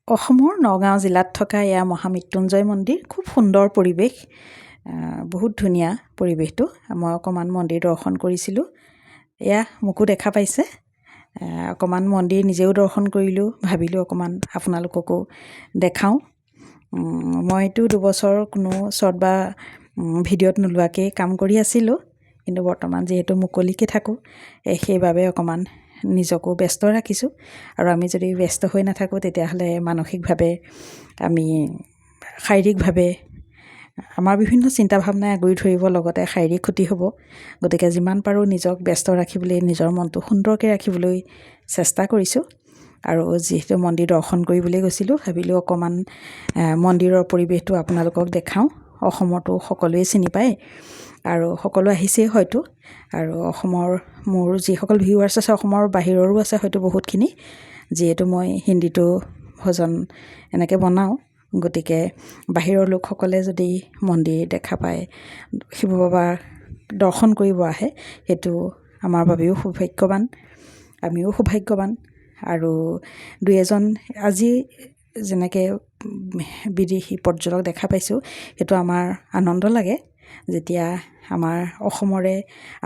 অসমৰ নগাঁও জিলাত থকা এয়া মহামৃত্যুঞ্জয় মন্দিৰ খুব সুন্দৰ পৰিৱেশ বহুত ধুনীয়া পৰিৱেশটো মই অকণমান মন্দিৰ দৰ্শন কৰিছিলোঁ এয়া মোকো দেখা পাইছে অকণমান মন্দিৰ নিজেও দৰ্শন কৰিলোঁ ভাবিলোঁ অকণমান আপোনালোককো দেখাওঁ মইতো 2 বছৰ কোনো শ্বৰ্ট বা ভিডিঅ'ত নোলোৱাকৈ কাম কৰি আছিলোঁ কিন্তু বৰ্তমান যিহেতু মুকলিকৈ থাকোঁ সেইবাবে অকণমান নিজকো ব্যস্ত ৰাখিছোঁ আৰু আমি যদি ব্যস্ত হৈ নাথাকোঁ তেতিয়াহ'লে মানসিকভাৱে আমি শাৰীৰিকভাৱে আমাৰ বিভিন্ন চিন্তা ভাৱনাই আগুৰি ধৰিব লগতে শাৰীৰিক ক্ষতি হ'ব গতিকে যিমান পাৰোঁ নিজক ব্যস্ত ৰাখিবলৈ নিজৰ মনটো সুন্দৰকৈ ৰাখিবলৈ চেষ্টা কৰিছোঁ আৰু যিহেতু মন্দিৰ দৰ্শন কৰিবলৈ গৈছিলোঁ ভাবিলোঁ অকণমান মন্দিৰৰ পৰিৱেশটো আপোনালোকক দেখাওঁ অসমতো সকলোৱে চিনি পায় আৰু সকলো আহিছেই হয়তো আৰু অসমৰ মোৰ যিসকল ভিউৱাৰ্ছ আছে অসমৰ বাহিৰৰো আছে হয়তো বহুতখিনি যিহেতু মই হিন্দীটো ভজন এনেকৈ বনাওঁ গতিকে বাহিৰৰ লোকসকলে যদি মন্দিৰ দেখা পায় শিৱ বাবাৰ দৰ্শন কৰিব আহে সেইটো আমাৰ বাবেও সৌভাগ্যৱান আমিও সৌভাগ্যৱান আৰু 2-এজন আজি যেনেকৈ বিদেশী পৰ্যটক দেখা পাইছোঁ সেইটো আমাৰ আনন্দ লাগে যেতিয়া আমাৰ অসমৰে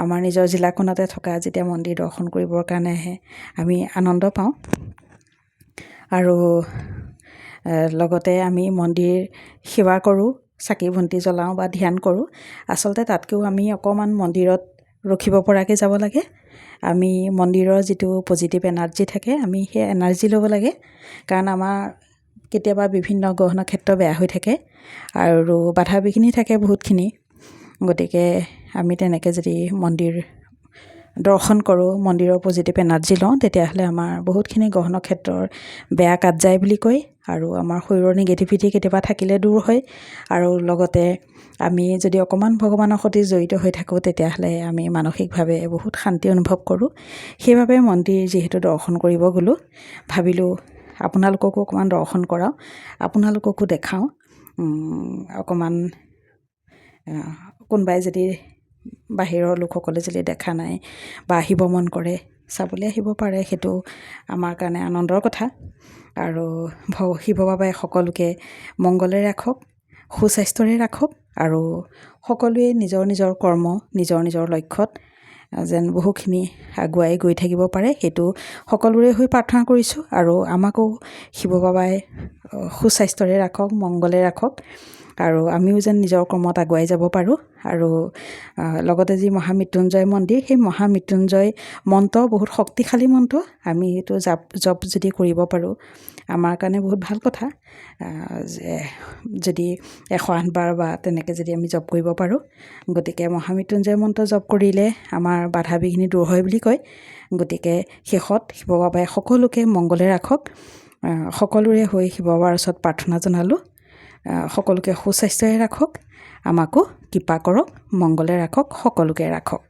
আমাৰ নিজৰ জিলাখনতে থকা যেতিয়া মন্দিৰ দৰ্শন কৰিবৰ কাৰণে আহে আমি আনন্দ পাওঁ আৰু লগতে আমি মন্দিৰ সেৱা কৰোঁ চাকি বন্তি জ্বলাওঁ বা ধ্যান কৰোঁ আচলতে তাতকৈও আমি অকণমান মন্দিৰত ৰখিব পৰাকৈ যাব লাগে আমি মন্দিৰৰ যিটো পজিটিভ এনাৰ্জি থাকে আমি সেই এনাৰ্জি ল'ব লাগে কাৰণ আমাৰ কেতিয়াবা বিভিন্ন গহনা ক্ষেত্ৰ বেয়া হৈ থাকে আৰু বাধা বিঘিনি থাকে বহুতখিনি গতিকে আমি তেনেকৈ যদি মন্দিৰ দৰ্শন কৰোঁ মন্দিৰৰ পজিটিভ এনাৰ্জি লওঁ তেতিয়াহ'লে আমাৰ বহুতখিনি গহনা ক্ষেত্ৰৰ বেয়া কাট যায় বুলি কয় আৰু আমাৰ শৰীৰৰ নিগেটিভিটি কেতিয়াবা থাকিলে দূৰ হয় আৰু লগতে আমি যদি অকণমান ভগৱানৰ সৈতে জড়িত হৈ থাকোঁ তেতিয়াহ'লে আমি মানসিকভাৱে বহুত শান্তি অনুভৱ কৰোঁ সেইবাবে মন্দিৰ যিহেতু দৰ্শন কৰিব গ'লোঁ ভাবিলোঁ আপোনালোককো অকণমান দৰ্শন কৰাওঁ আপোনালোককো দেখাওঁ অকণমান কোনোবাই যদি বাহিৰৰ লোকসকলে যদি দেখা নাই বা আহিব মন কৰে চাবলৈ আহিব পাৰে সেইটো আমাৰ কাৰণে আনন্দৰ কথা আৰু শিৱ বাবাই সকলোকে মংগলে ৰাখক সুস্বাস্থ্যৰে ৰাখক আৰু সকলোৱে নিজৰ নিজৰ কৰ্ম নিজৰ নিজৰ লক্ষ্যত যেন বহুখিনি আগুৱাই গৈ থাকিব পাৰে সেইটো সকলোৰে হৈ প্ৰাৰ্থনা কৰিছোঁ আৰু আমাকো শিৱ বাবাই সুস্বাস্থ্যৰে ৰাখক মংগলে ৰাখক আৰু আমিও যেন নিজৰ কৰ্মত আগুৱাই যাব পাৰোঁ আৰু লগতে যি মহামৃত্যুঞ্জয় মন্দিৰ সেই মহামৃত্যুঞ্জয় মন্ত্ৰ বহুত শক্তিশালী মন্ত্ৰ আমি এইটো জপ যদি কৰিব পাৰোঁ আমাৰ কাৰণে বহুত ভাল কথা যদি 108 বাৰ বা তেনেকৈ যদি আমি জপ কৰিব পাৰোঁ গতিকে মহামৃত্যুঞ্জয় মন্ত্ৰ জপ কৰিলে আমাৰ বাধা বিঘিনি দূৰ হয় বুলি কয় গতিকে শেষত শিৱ বাবাই সকলোকে মংগলে ৰাখক সকলোৰে হৈ শিৱ বাবাৰ ওচৰত প্ৰাৰ্থনা জনালোঁ সকলোকে সুস্বাস্থ্যৰে ৰাখক আমাকো কৃপা কৰক মংগলে ৰাখক সকলোকে ৰাখক